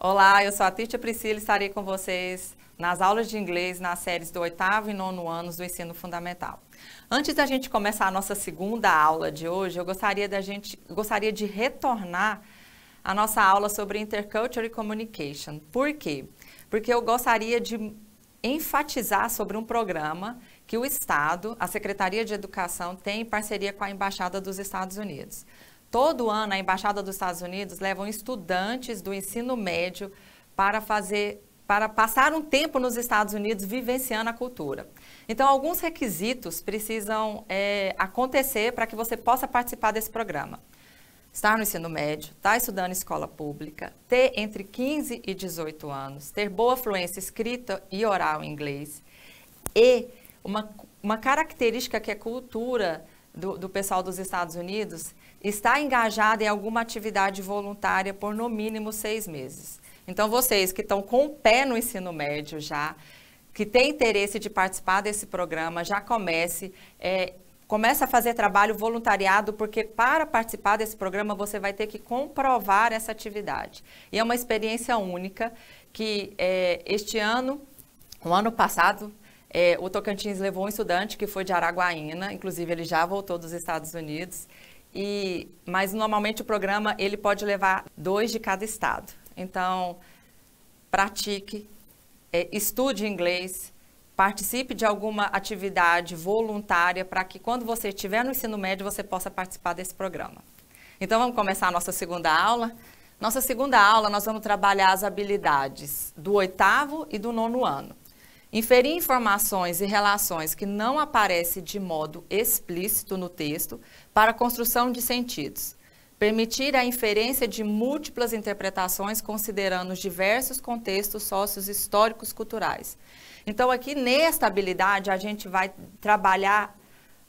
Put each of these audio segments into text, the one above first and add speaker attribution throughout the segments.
Speaker 1: Olá, eu sou a Títia Priscila e estarei com vocês nas aulas de inglês nas séries do 8º e 9º anos do ensino fundamental. Antes da gente começar a nossa segunda aula de hoje, eu gostaria de retornar à nossa aula sobre Intercultural Communication. Por quê? Porque eu gostaria de enfatizar sobre um programa que o Estado, a Secretaria de Educação, tem em parceria com a Embaixada dos Estados Unidos. Todo ano, a Embaixada dos Estados Unidos leva estudantes do ensino médio para passar um tempo nos Estados Unidos vivenciando a cultura. Então, alguns requisitos precisam acontecer para que você possa participar desse programa. Estar no ensino médio, estar estudando em escola pública, ter entre 15 e 18 anos, ter boa fluência escrita e oral em inglês e uma característica que é cultura do pessoal dos Estados Unidos, está engajado em alguma atividade voluntária por no mínimo 6 meses. Então, vocês que estão com o pé no ensino médio já, que têm interesse de participar desse programa, já comece a fazer trabalho voluntariado, porque para participar desse programa você vai ter que comprovar essa atividade. E é uma experiência única que o ano passado, o Tocantins levou um estudante que foi de Araguaína, inclusive ele já voltou dos Estados Unidos, mas normalmente o programa ele pode levar 2 de cada estado. Então, pratique, estude inglês, participe de alguma atividade voluntária para que quando você estiver no ensino médio você possa participar desse programa. Então, vamos começar a nossa segunda aula. Nossa segunda aula nós vamos trabalhar as habilidades do 8º e do 9º ano. Inferir informações e relações que não aparecem de modo explícito no texto para a construção de sentidos. Permitir a inferência de múltiplas interpretações considerando os diversos contextos sociohistóricos culturais. Então, aqui nesta habilidade, a gente vai trabalhar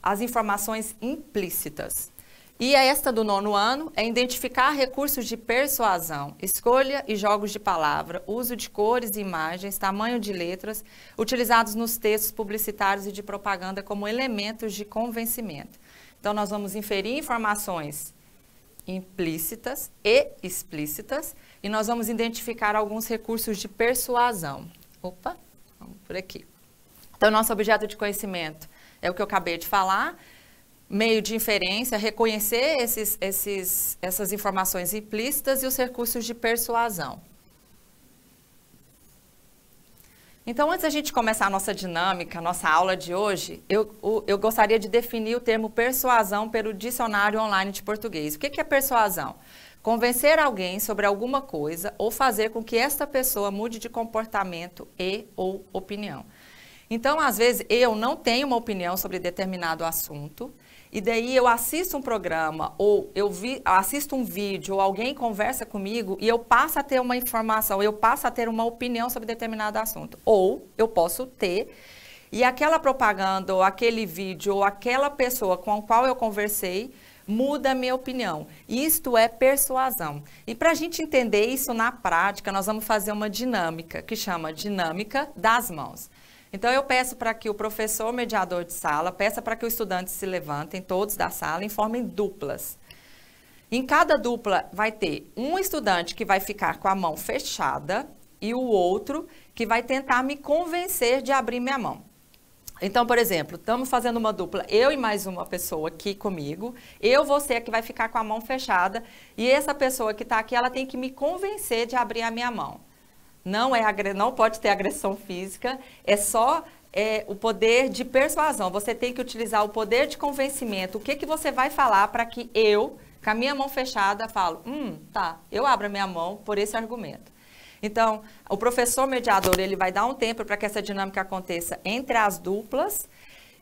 Speaker 1: as informações implícitas. E esta do 9º ano é identificar recursos de persuasão, escolha e jogos de palavra, uso de cores e imagens, tamanho de letras, utilizados nos textos publicitários e de propaganda como elementos de convencimento. Então, nós vamos inferir informações implícitas e explícitas e nós vamos identificar alguns recursos de persuasão. Opa, vamos por aqui. Então, nosso objeto de conhecimento é o que eu acabei de falar. Meio de inferência, reconhecer essas informações implícitas e os recursos de persuasão. Então, antes da gente começar a nossa dinâmica, a nossa aula de hoje, eu gostaria de definir o termo persuasão pelo dicionário online de português. O que é persuasão? Convencer alguém sobre alguma coisa ou fazer com que esta pessoa mude de comportamento ou opinião. Então, às vezes, eu não tenho uma opinião sobre determinado assunto, e daí eu assisto um programa, ou assisto um vídeo, ou alguém conversa comigo, e eu passo a ter uma informação, eu passo a ter uma opinião sobre determinado assunto. Ou eu posso ter, e aquela propaganda, ou aquele vídeo, ou aquela pessoa com a qual eu conversei, muda a minha opinião. Isto é persuasão. E para a gente entender isso na prática, nós vamos fazer uma dinâmica, que chama dinâmica das mãos. Então, eu peço para que o professor mediador de sala, peça para que os estudantes se levantem, todos da sala, e formem duplas. Em cada dupla vai ter um estudante que vai ficar com a mão fechada e o outro que vai tentar me convencer de abrir minha mão. Então, por exemplo, estamos fazendo uma dupla, eu e mais uma pessoa aqui comigo, você é que vai ficar com a mão fechada e essa pessoa que está aqui, ela tem que me convencer de abrir a minha mão. Não pode ter agressão física, é só o poder de persuasão. Você tem que utilizar o poder de convencimento. O que você vai falar para que eu, com a minha mão fechada, falo, tá, eu abro a minha mão por esse argumento. Então, o professor mediador, ele vai dar um tempo para que essa dinâmica aconteça entre as duplas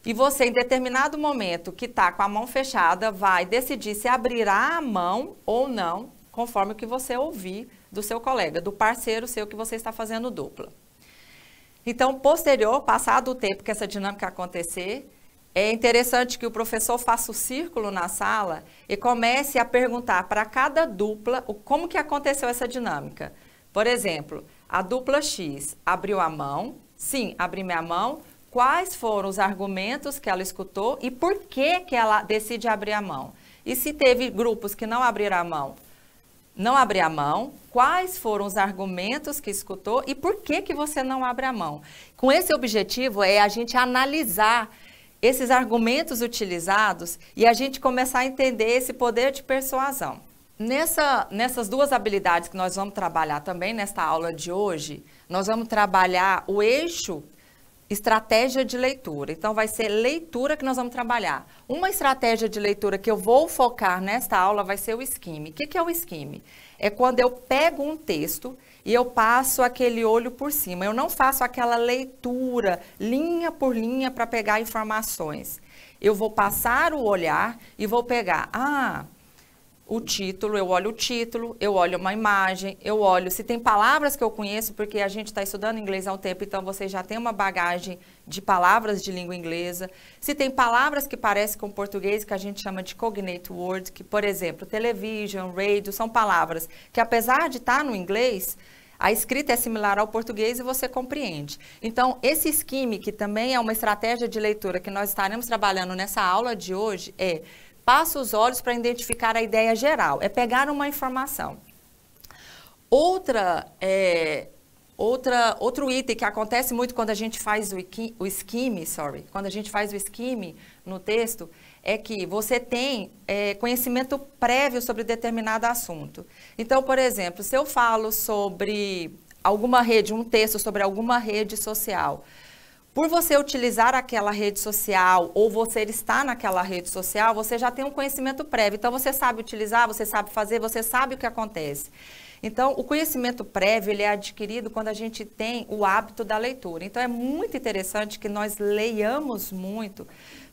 Speaker 1: e você, em determinado momento que está com a mão fechada, vai decidir se abrirá a mão ou não, conforme o que você ouvir do seu colega, do parceiro seu que você está fazendo dupla. Então, passado o tempo que essa dinâmica acontecer, é interessante que o professor faça o círculo na sala e comece a perguntar para cada dupla como que aconteceu essa dinâmica. Por exemplo, a dupla X abriu a mão, sim, abri minha mão, quais foram os argumentos que ela escutou e por que ela decide abrir a mão. E se teve grupos que não abriram a mão, não abrir a mão, quais foram os argumentos que escutou e por que que você não abre a mão. Com esse objetivo é a gente analisar esses argumentos utilizados e a gente começar a entender esse poder de persuasão. Nessas duas habilidades que nós vamos trabalhar também nesta aula de hoje, nós vamos trabalhar o eixo estratégia de leitura. Então, vai ser leitura que nós vamos trabalhar. Uma estratégia de leitura que eu vou focar nesta aula vai ser o skimming. O que é o skimming? É quando eu pego um texto e eu passo aquele olho por cima. Eu não faço aquela leitura linha por linha para pegar informações. Eu vou passar o olhar e vou pegar, o título, eu olho uma imagem, eu olho se tem palavras que eu conheço, porque a gente está estudando inglês há um tempo, então você já tem uma bagagem de palavras de língua inglesa. Se tem palavras que parecem com português, que a gente chama de cognate word, que, por exemplo, television, radio, são palavras que, apesar de estar no inglês, a escrita é similar ao português e você compreende. Então, esse skimming, que também é uma estratégia de leitura que nós estaremos trabalhando nessa aula de hoje, passa os olhos para identificar a ideia geral, é pegar uma informação. Outro item que acontece muito quando a gente faz o skimming, quando a gente faz o skimming no texto, é que você tem conhecimento prévio sobre determinado assunto. Então, por exemplo, se eu falo sobre alguma rede, um texto sobre alguma rede social, por você utilizar aquela rede social ou você estar naquela rede social, você já tem um conhecimento prévio. Então, você sabe utilizar, você sabe fazer, você sabe o que acontece. Então, o conhecimento prévio, ele é adquirido quando a gente tem o hábito da leitura. Então, é muito interessante que nós leiamos muito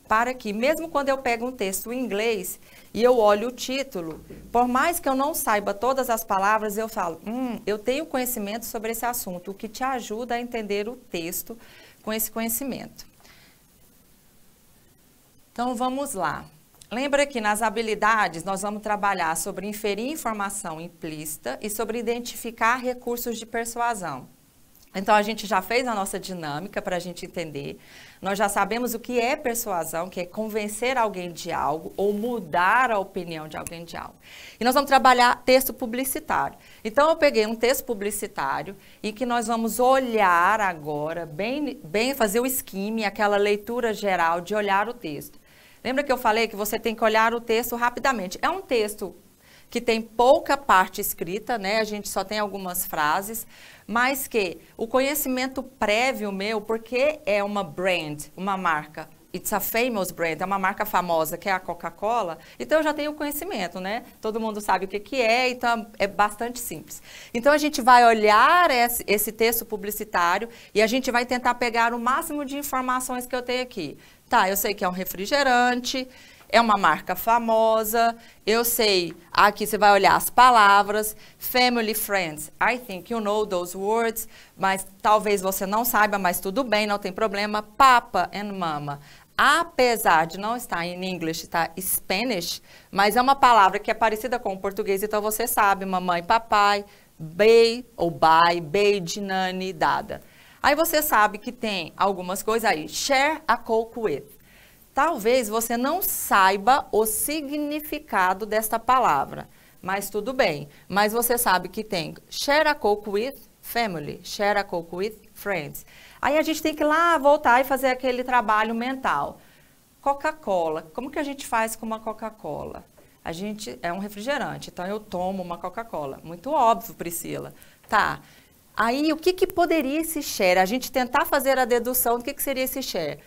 Speaker 1: para que, mesmo quando eu pego um texto em inglês e eu olho o título, por mais que eu não saiba todas as palavras, eu falo, eu tenho conhecimento sobre esse assunto, o que te ajuda a entender o texto com esse conhecimento. Então, vamos lá. Lembra que nas habilidades nós vamos trabalhar sobre inferir informação implícita e sobre identificar recursos de persuasão. Então, a gente já fez a nossa dinâmica para a gente entender. Nós já sabemos o que é persuasão, que é convencer alguém de algo ou mudar a opinião de alguém de algo. E nós vamos trabalhar texto publicitário. Então, eu peguei um texto publicitário em que nós vamos olhar agora, bem fazer o skimming, aquela leitura geral de olhar o texto. Lembra que eu falei que você tem que olhar o texto rapidamente? É um texto que tem pouca parte escrita, né? A gente só tem algumas frases, mas que o conhecimento prévio meu, porque é uma brand, uma marca, it's a famous brand, é uma marca famosa, que é a Coca-Cola, então eu já tenho conhecimento, né? Todo mundo sabe o que é, então é bastante simples. Então a gente vai olhar esse texto publicitário e a gente vai tentar pegar o máximo de informações que eu tenho aqui. Tá, eu sei que é um refrigerante, é uma marca famosa, eu sei, aqui você vai olhar as palavras, family, friends, I think you know those words, mas talvez você não saiba, mas tudo bem, não tem problema, papa and mama. Apesar de não estar em inglês, está em Spanish, mas é uma palavra que é parecida com o português, então você sabe, mamãe, papai, bei ou bai, beide, nani, dada. Aí você sabe que tem algumas coisas aí, share a coke with. Talvez você não saiba o significado desta palavra, mas tudo bem. Mas você sabe que tem share a coke with family, share a coke with friends. Aí a gente tem que ir lá voltar e fazer aquele trabalho mental. Coca-Cola, como que a gente faz com uma Coca-Cola? A gente é um refrigerante, então eu tomo uma Coca-Cola. Muito óbvio, Priscila. Tá. Aí o que poderia esse share? A gente tentar fazer a dedução do que seria esse share.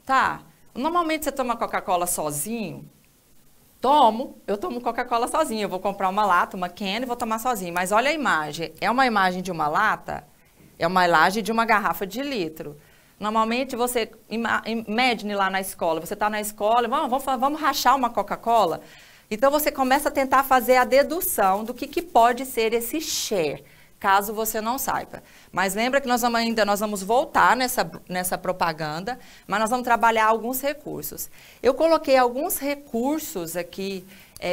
Speaker 1: Tá. Normalmente você toma Coca-Cola sozinho? Eu tomo Coca-Cola sozinho. Eu vou comprar uma lata, uma can e vou tomar sozinho. Mas olha a imagem. É uma imagem de uma lata? É uma imagem de uma garrafa de litro. Normalmente você, imagine lá na escola, você está na escola, vamos rachar uma Coca-Cola? Então você começa a tentar fazer a dedução do que pode ser esse share, caso você não saiba. Mas lembra que nós vamos voltar nessa propaganda, mas nós vamos trabalhar alguns recursos. Eu coloquei alguns recursos aqui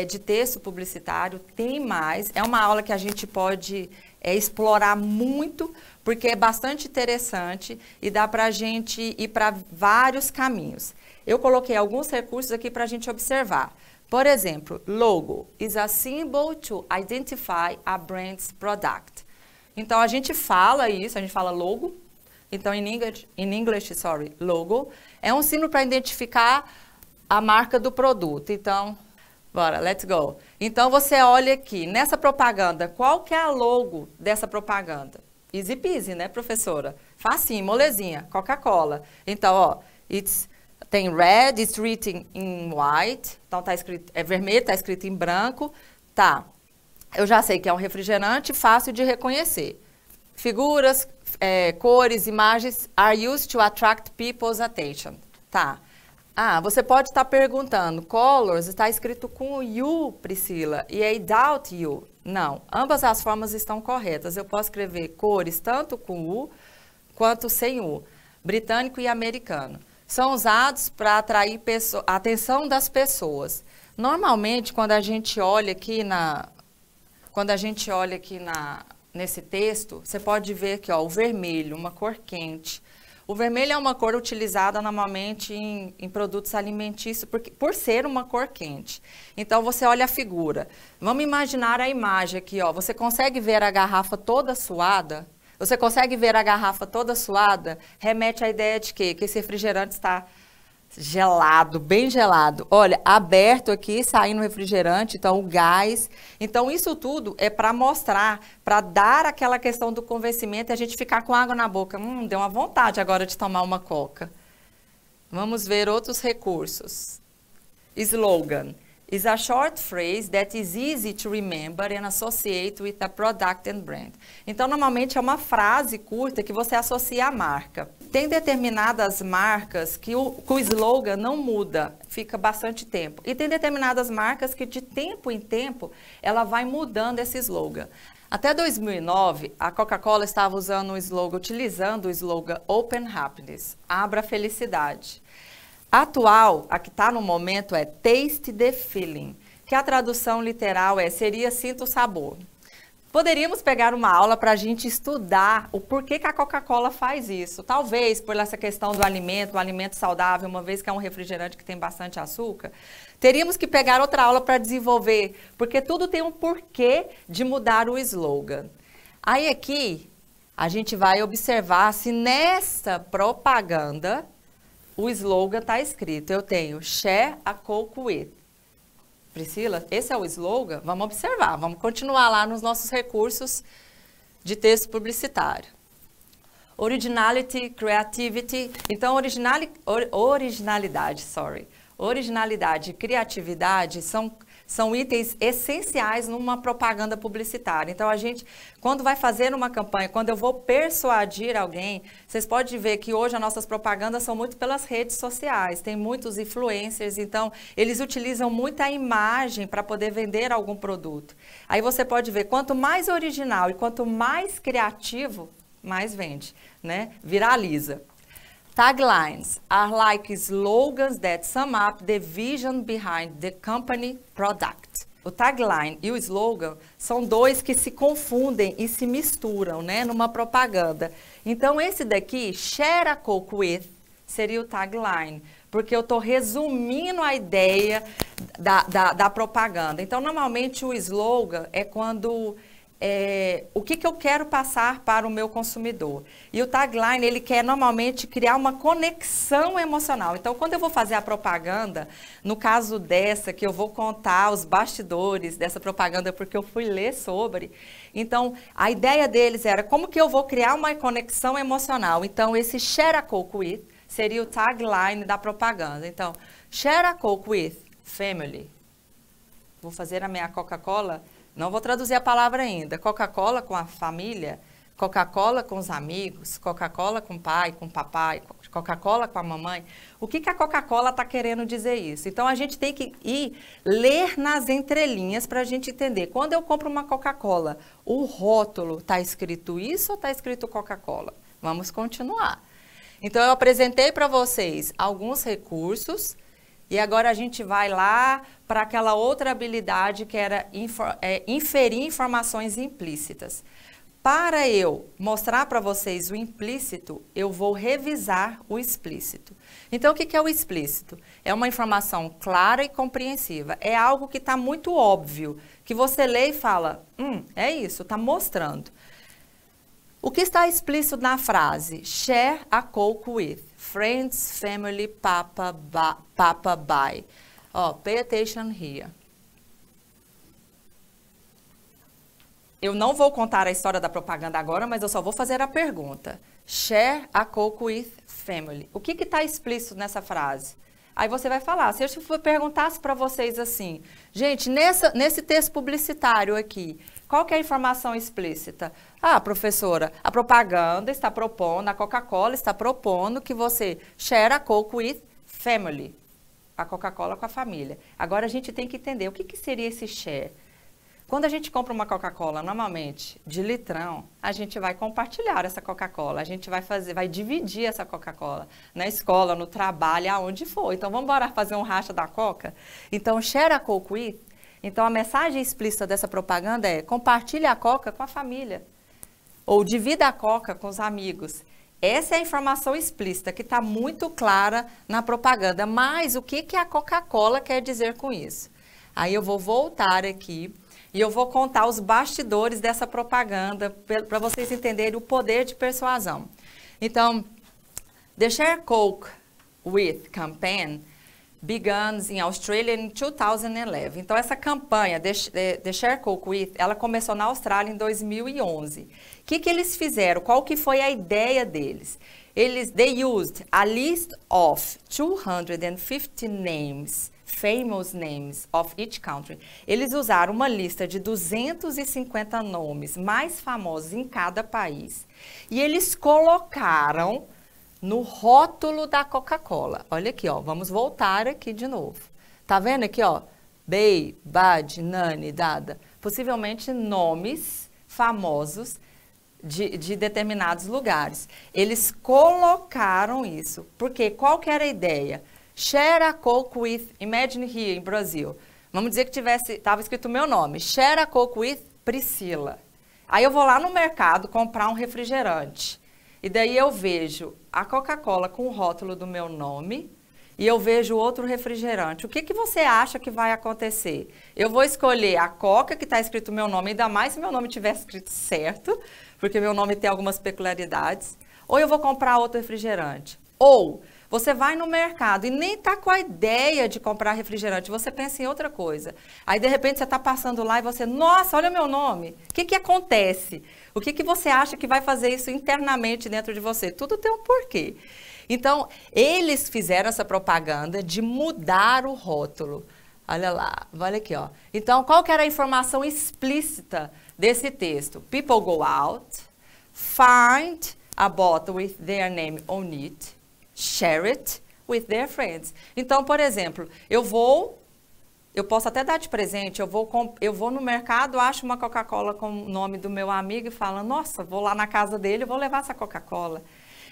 Speaker 1: de texto publicitário, tem mais. É uma aula que a gente pode explorar muito, porque é bastante interessante e dá para a gente ir para vários caminhos. Eu coloquei alguns recursos aqui para a gente observar. Por exemplo, logo is a symbol to identify a brand's product. Então, a gente fala isso, a gente fala logo. Então, in English, logo é um símbolo para identificar a marca do produto. Então, bora, let's go. Então, você olha aqui, nessa propaganda, qual que é a logo dessa propaganda? Easy peasy, né, professora? Facinho, molezinha, Coca-Cola. Então, ó, tem red, it's written in white. Então, tá escrito, é vermelho, tá escrito em branco. Tá, eu já sei que é um refrigerante fácil de reconhecer. Figuras, cores, imagens are used to attract people's attention. Tá. Ah, você pode estar perguntando, colors está escrito com o you, Priscila, e é without you. Não, ambas as formas estão corretas. Eu posso escrever cores tanto com U quanto sem U. Britânico e americano. São usados para atrair a atenção das pessoas. Normalmente, quando a gente olha aqui nesse texto, você pode ver aqui, ó, o vermelho, uma cor quente. O vermelho é uma cor utilizada normalmente em produtos alimentícios por ser uma cor quente. Então, você olha a figura. Vamos imaginar a imagem aqui, ó. Você consegue ver a garrafa toda suada? Você consegue ver a garrafa toda suada? Remete à ideia de quê? Que esse refrigerante está gelado, bem gelado. Olha, aberto aqui, saindo refrigerante, então o gás. Então, isso tudo é para mostrar, para dar aquela questão do convencimento e a gente ficar com água na boca. Deu uma vontade agora de tomar uma coca. Vamos ver outros recursos. Slogan. Is a short phrase that is easy to remember and associate with a product and brand. Então, normalmente é uma frase curta que você associa à marca. Tem determinadas marcas que o slogan não muda, fica bastante tempo. E tem determinadas marcas que de tempo em tempo ela vai mudando esse slogan. Até 2009, a Coca-Cola estava utilizando o slogan Open Happiness, abra felicidade. Atual, a que está no momento é Taste the Feeling, que a tradução literal seria sinta o sabor. Poderíamos pegar uma aula para a gente estudar o porquê que a Coca-Cola faz isso. Talvez por essa questão do alimento, o alimento saudável, uma vez que é um refrigerante que tem bastante açúcar. Teríamos que pegar outra aula para desenvolver, porque tudo tem um porquê de mudar o slogan. Aí aqui, a gente vai observar se nessa propaganda o slogan está escrito. Eu tenho Share a Coke with. Priscila, esse é o slogan? Vamos observar, vamos continuar lá nos nossos recursos de texto publicitário. Originality, creativity. Então, originalidade e criatividade são itens essenciais numa propaganda publicitária. Então, a gente, quando vai fazer uma campanha, quando eu vou persuadir alguém, vocês podem ver que hoje as nossas propagandas são muito pelas redes sociais, tem muitos influencers, então eles utilizam muita imagem para poder vender algum produto. Aí você pode ver, quanto mais original e quanto mais criativo, mais vende, né? Viraliza. Taglines are like slogans that sum up the vision behind the company product. O tagline e o slogan são dois que se confundem e se misturam, né, numa propaganda. Então, esse daqui, Share a Coke with, seria o tagline, porque eu estou resumindo a ideia da propaganda. Então, normalmente, o slogan é quando... o que eu quero passar para o meu consumidor. E o tagline, ele quer normalmente criar uma conexão emocional. Então, quando eu vou fazer a propaganda, no caso dessa, que eu vou contar os bastidores dessa propaganda, porque eu fui ler sobre, então, a ideia deles era como que eu vou criar uma conexão emocional. Então, esse Share a Coke with seria o tagline da propaganda. Então, Share a Coke with family. Vou fazer a minha Coca-Cola. Não vou traduzir a palavra ainda. Coca-Cola com a família, Coca-Cola com os amigos, Coca-Cola com o pai, com o papai, Coca-Cola com a mamãe. O que a Coca-Cola está querendo dizer isso? Então, a gente tem que ler nas entrelinhas para a gente entender. Quando eu compro uma Coca-Cola, o rótulo está escrito isso ou está escrito Coca-Cola? Vamos continuar. Então, eu apresentei para vocês alguns recursos. E agora a gente vai lá para aquela outra habilidade que era inferir informações implícitas. Para eu mostrar para vocês o implícito, eu vou revisar o explícito. Então, o que é o explícito? É uma informação clara e compreensiva. É algo que está muito óbvio, que você lê e fala, é isso, está mostrando. O que está explícito na frase? Share a Coke with friends, family, papa, bye. Pay attention here. Eu não vou contar a história da propaganda agora, mas eu só vou fazer a pergunta. Share a Coke with family. O que está explícito nessa frase? Aí você vai falar, se eu perguntasse para vocês assim, gente, nesse texto publicitário aqui, qual que é a informação explícita? Ah, professora, a propaganda está propondo, a Coca-Cola está propondo que você share a Coke with family. A Coca-Cola com a família. Agora a gente tem que entender o que seria esse share. Quando a gente compra uma Coca-Cola, normalmente, de litrão, a gente vai compartilhar essa Coca-Cola, a gente vai dividir essa Coca-Cola na escola, no trabalho, aonde for. Então, vamos embora fazer um racha da Coca? Então, share a Coke with. Então, a mensagem explícita dessa propaganda é compartilhe a Coca com a família. Ou divida a Coca com os amigos. Essa é a informação explícita, que está muito clara na propaganda. Mas, o que a Coca-Cola quer dizer com isso? Aí, eu vou voltar aqui. E eu vou contar os bastidores dessa propaganda para vocês entenderem o poder de persuasão. Então, the Share Coke with campaign began in Australia in 2011. Então, essa campanha, the Share Coke with, ela começou na Austrália em 2011. O que eles fizeram? Qual que foi a ideia deles? They used a list of 250 names, famous names of each country. Eles usaram uma lista de 250 nomes mais famosos em cada país. E eles colocaram no rótulo da Coca-Cola. Olha aqui, ó, vamos voltar aqui de novo. Tá vendo aqui, ó? Bay, Bad, Nani, Dada. Possivelmente nomes famosos de determinados lugares. Eles colocaram isso. Porque qual que era a ideia? Share a Coke with, imagine here, em Brasil. Vamos dizer que estava escrito o meu nome. Share a Coke with Priscila. Aí eu vou lá no mercado comprar um refrigerante. E daí eu vejo a Coca-Cola com o rótulo do meu nome e eu vejo outro refrigerante. O que você acha que vai acontecer? Eu vou escolher a Coca, que está escrito o meu nome, ainda mais se meu nome tiver escrito certo, porque meu nome tem algumas peculiaridades. Ou eu vou comprar outro refrigerante. Ou você vai no mercado e nem está com a ideia de comprar refrigerante, você pensa em outra coisa. Aí, de repente, você está passando lá e você, nossa, olha meu nome. O que acontece? O que você acha que vai fazer isso internamente dentro de você? Tudo tem um porquê. Então, eles fizeram essa propaganda de mudar o rótulo. Olha lá, olha aqui, ó. Então, qual que era a informação explícita desse texto? People go out, find a bottle with their name on it, share it with their friends. Então, por exemplo, eu posso até dar de presente, eu vou no mercado, acho uma Coca-Cola com o nome do meu amigo e falo, nossa, vou lá na casa dele e vou levar essa Coca-Cola.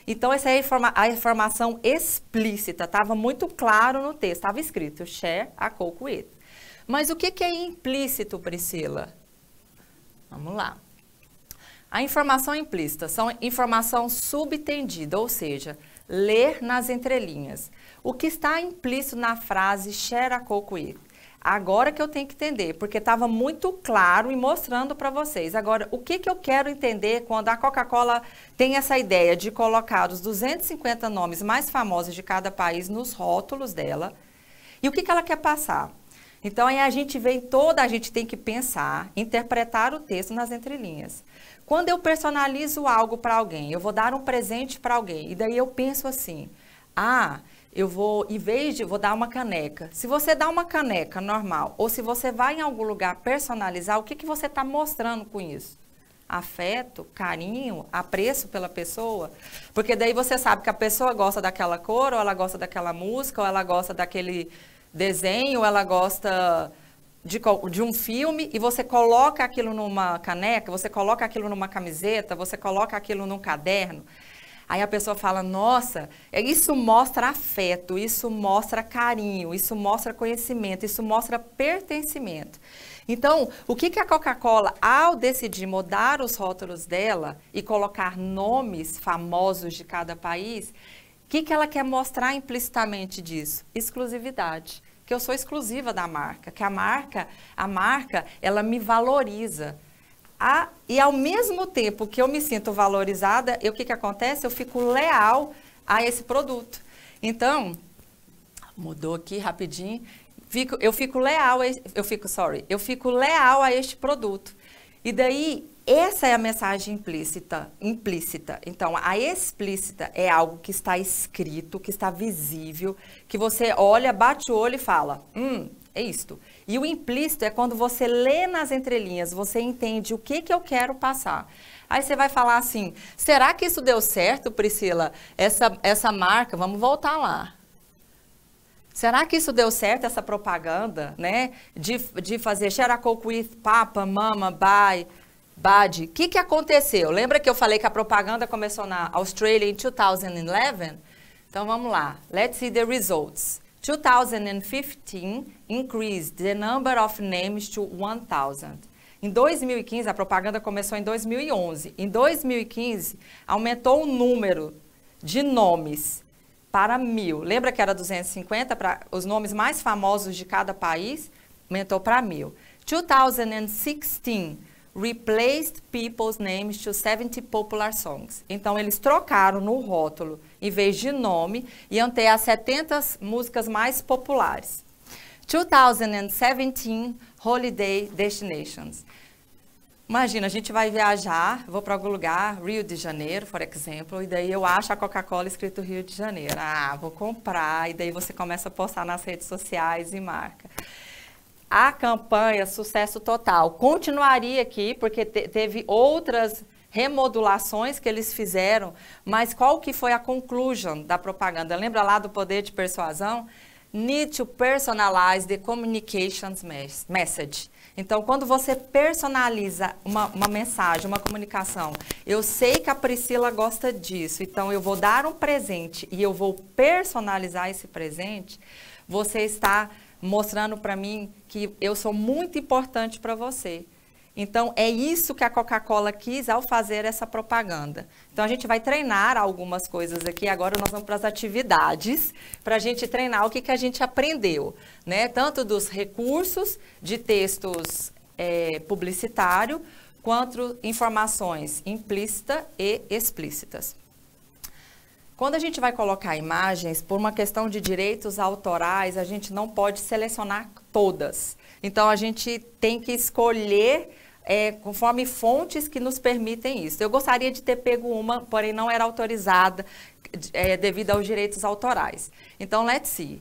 Speaker 1: Então, essa é a informação explícita, estava muito claro no texto, estava escrito, share a Coke with. Mas o que é implícito, Priscila? Vamos lá. A informação implícita são informação subtendida, ou seja, ler nas entrelinhas. O que está implícito na frase share a Coke with? Agora que eu tenho que entender, porque estava muito claro e mostrando para vocês. Agora, o que eu quero entender quando a Coca-Cola tem essa ideia de colocar os 250 nomes mais famosos de cada país nos rótulos dela? E o que ela quer passar? Então, aí a gente tem que pensar, interpretar o texto nas entrelinhas. Quando eu personalizo algo para alguém, eu vou dar um presente para alguém, e daí eu penso assim, vou dar uma caneca. Se você dá uma caneca normal, ou se você vai em algum lugar personalizar, o que você está mostrando com isso? Afeto, carinho, apreço pela pessoa? Porque daí você sabe que a pessoa gosta daquela cor, ou ela gosta daquela música, ou ela gosta daquele desenho, ou ela gosta de um filme, e você coloca aquilo numa caneca, você coloca aquilo numa camiseta, você coloca aquilo num caderno. Aí a pessoa fala, nossa, isso mostra afeto, isso mostra carinho, isso mostra conhecimento, isso mostra pertencimento. Então, o que a Coca-Cola, ao decidir mudar os rótulos dela e colocar nomes famosos de cada país, o que ela quer mostrar implicitamente disso? Exclusividade. Que eu sou exclusiva da marca, que a marca, ela me valoriza. E ao mesmo tempo que eu me sinto valorizada, o que acontece? Eu fico leal a esse produto. Então, mudou aqui rapidinho. Eu fico leal a este produto. E daí, essa é a mensagem implícita. Então, a explícita é algo que está escrito, que está visível, que você olha, bate o olho e fala, é isto. E o implícito é quando você lê nas entrelinhas, você entende o que eu quero passar. Aí você vai falar assim, será que isso deu certo, Priscila? Essa marca, vamos voltar lá. Será que isso deu certo, essa propaganda, né? De fazer share a Coke with Papa, Mama, Bad. O que aconteceu? Lembra que eu falei que a propaganda começou na Austrália em 2011? Então, vamos lá. Let's see the results. 2015 increased the number of names to 1,000. Em 2015, a propaganda começou em 2011. Em 2015, aumentou o número de nomes para 1.000. Lembra que era 250 para os nomes mais famosos de cada país? Aumentou para 1.000. 2016 replaced people's names to 70 popular songs. Então, eles trocaram no rótulo, em vez de nome, iam ter as 70 músicas mais populares. 2017 holiday destinations. Imagina, a gente vai viajar, vou para algum lugar, Rio de Janeiro, por exemplo, e daí eu acho a Coca-Cola escrito Rio de Janeiro. Ah, vou comprar, e daí você começa a postar nas redes sociais e marca. A campanha, sucesso total. Continuaria aqui, porque teve outras remodulações que eles fizeram, mas qual que foi a conclusion da propaganda? Lembra lá do poder de persuasão? Need to personalize the communications message. Então, quando você personaliza uma mensagem, uma comunicação, eu sei que a Priscila gosta disso, então eu vou dar um presente e eu vou personalizar esse presente, você está mostrando para mim que eu sou muito importante para você. Então, é isso que a Coca-Cola quis ao fazer essa propaganda. Então, a gente vai treinar algumas coisas aqui. Agora, nós vamos para as atividades, para a gente treinar o que a gente aprendeu, né? Tanto dos recursos de textos publicitário, quanto informações implícitas e explícitas. Quando a gente vai colocar imagens, por uma questão de direitos autorais, a gente não pode selecionar todas. Então, a gente tem que escolher conforme fontes que nos permitem isso. Eu gostaria de ter pego uma, porém não era autorizada devido aos direitos autorais. Então, let's see.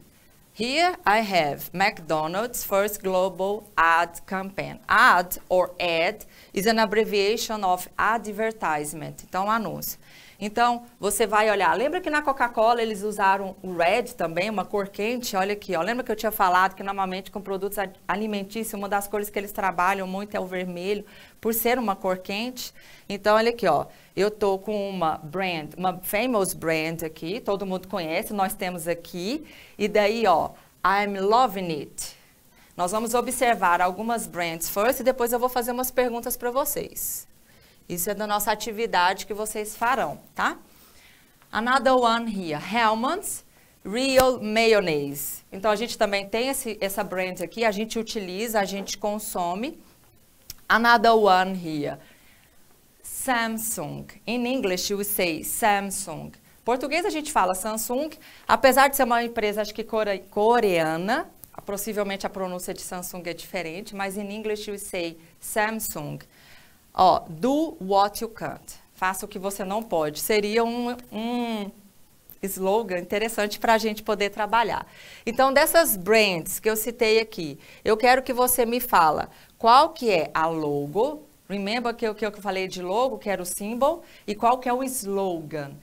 Speaker 1: Here I have McDonald's first global ad campaign. Ad or ad is an abbreviation of advertisement. Então, anúncio. Então, você vai olhar, lembra que na Coca-Cola eles usaram o red também, uma cor quente? Olha aqui, ó. Lembra que eu tinha falado que normalmente com produtos alimentícios, uma das cores que eles trabalham muito é o vermelho, por ser uma cor quente? Então, olha aqui, ó. Eu tô com uma famous brand aqui, todo mundo conhece, nós temos aqui. E daí, ó, I'm loving it. Nós vamos observar algumas brands first e depois eu vou fazer umas perguntas para vocês. Isso é da nossa atividade que vocês farão, tá? Another one here, Hellmann's Real Mayonnaise. Então, a gente também tem essa brand aqui, a gente utiliza, a gente consome. Another one here, Samsung. In English, you say Samsung. Em português, a gente fala Samsung, apesar de ser uma empresa, acho que coreana, possivelmente a pronúncia de Samsung é diferente, mas in English, you say Samsung. Ó, do what you can't. Faça o que você não pode. Seria um slogan interessante para a gente poder trabalhar. Então, dessas brands que eu citei aqui, eu quero que você me fala qual que é a logo. Remember que eu falei de logo, que era o symbol, e qual que é o slogan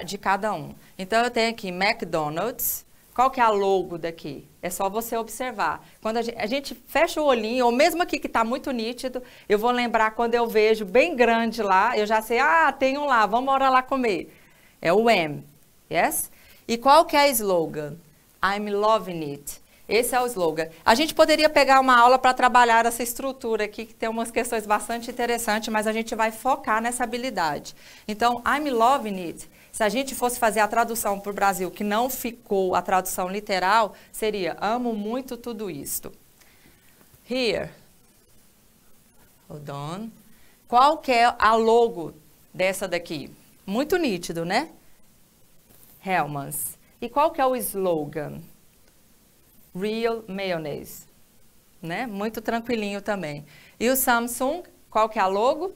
Speaker 1: de cada um. Então, eu tenho aqui McDonald's. Qual que é a logo daqui? É só você observar. Quando a gente fecha o olhinho, ou mesmo aqui que está muito nítido, eu vou lembrar quando eu vejo bem grande lá, eu já sei, tem um lá, vamos embora lá comer. É o M, yes? E qual que é a slogan? I'm loving it. Esse é o slogan. A gente poderia pegar uma aula para trabalhar essa estrutura aqui, que tem umas questões bastante interessantes, mas a gente vai focar nessa habilidade. Então, I'm loving it. Se a gente fosse fazer a tradução para o Brasil, que não ficou a tradução literal, seria amo muito tudo isto. Here. Hold on. Qual que é a logo dessa daqui? Muito nítido, né? Hellmann's. E qual que é o slogan? Real Mayonnaise. Né? Muito tranquilinho também. E o Samsung, qual que é a logo?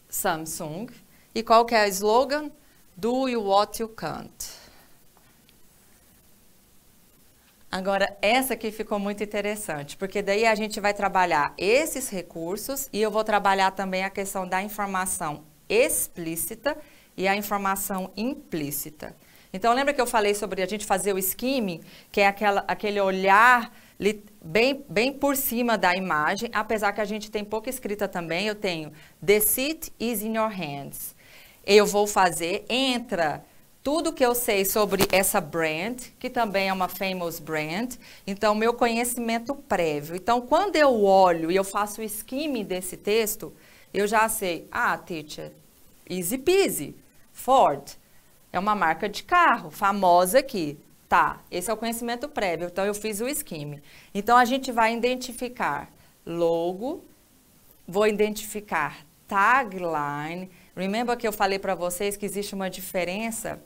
Speaker 1: Samsung. E qual que é o slogan? Do you what you can't. Agora, essa aqui ficou muito interessante, porque daí a gente vai trabalhar esses recursos e eu vou trabalhar também a questão da informação explícita e a informação implícita. Então, lembra que eu falei sobre a gente fazer o skimming, que é aquele olhar bem por cima da imagem, apesar que a gente tem pouca escrita também, eu tenho the seat is in your hands. Eu vou fazer, entra tudo que eu sei sobre essa brand, que também é uma famous brand, então meu conhecimento prévio. Então, quando eu olho e eu faço o skimming desse texto, eu já sei, teacher, easy peasy, Ford, é uma marca de carro, famosa aqui. Tá, esse é o conhecimento prévio, então eu fiz o skimming. Então, a gente vai identificar logo, vou identificar tagline. Remember que eu falei para vocês que existe uma diferença,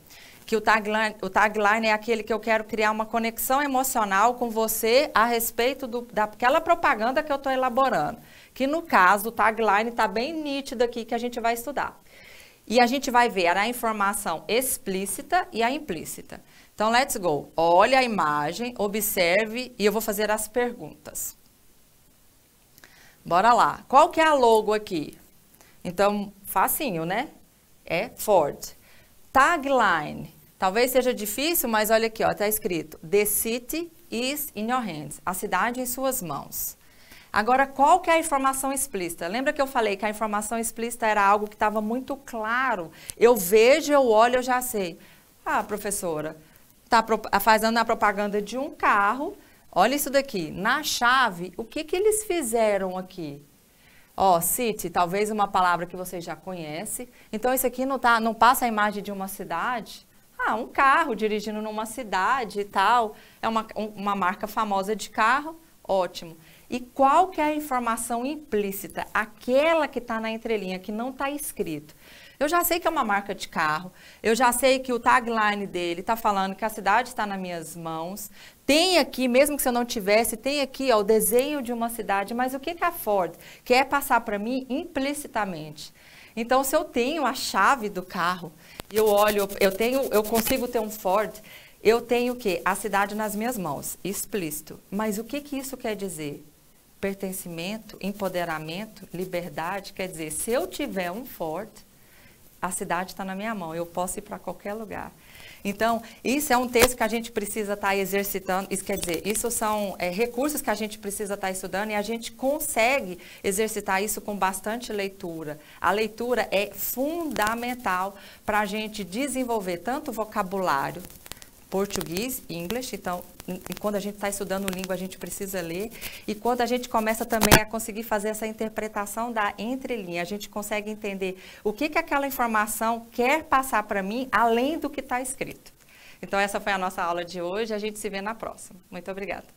Speaker 1: que o tagline é aquele que eu quero criar uma conexão emocional com você a respeito daquela propaganda que eu estou elaborando. Que no caso, o tagline está bem nítido aqui que a gente vai estudar. E a gente vai ver a informação explícita e a implícita. Então, let's go. Olha a imagem, observe e eu vou fazer as perguntas. Bora lá. Qual que é a logo aqui? Então, facinho, né? É Ford. Tagline. Talvez seja difícil, mas olha aqui, ó, tá escrito The city is in your hands. A cidade em suas mãos. Agora, qual que é a informação explícita? Lembra que eu falei que a informação explícita era algo que estava muito claro? Eu vejo, eu olho, eu já sei. Professora, tá fazendo a propaganda de um carro. Olha isso daqui. Na chave, o que que eles fizeram aqui? City, talvez uma palavra que você já conhece. Então, isso aqui não passa a imagem de uma cidade? Um carro dirigindo numa cidade e tal. É uma marca famosa de carro. Ótimo. E qual que é a informação implícita? Aquela que está na entrelinha, que não está escrito. Eu já sei que é uma marca de carro, eu já sei que o tagline dele está falando que a cidade está nas minhas mãos. Tem aqui, mesmo que se eu não tivesse, tem aqui o desenho de uma cidade, mas o que a Ford quer passar para mim implicitamente? Então, se eu tenho a chave do carro, eu olho, eu consigo ter um Ford, eu tenho o quê? A cidade nas minhas mãos, explícito. Mas o que isso quer dizer? Pertencimento, empoderamento, liberdade, quer dizer, se eu tiver um Ford, a cidade está na minha mão, eu posso ir para qualquer lugar. Então, isso é um texto que a gente precisa estar exercitando, isso quer dizer, isso são recursos que a gente precisa estar estudando e a gente consegue exercitar isso com bastante leitura. A leitura é fundamental para a gente desenvolver tanto vocabulário, português, inglês, então, quando a gente está estudando língua, a gente precisa ler. E quando a gente começa também a conseguir fazer essa interpretação da entrelinha, a gente consegue entender o que aquela informação quer passar para mim, além do que está escrito. Então, essa foi a nossa aula de hoje. A gente se vê na próxima. Muito obrigada.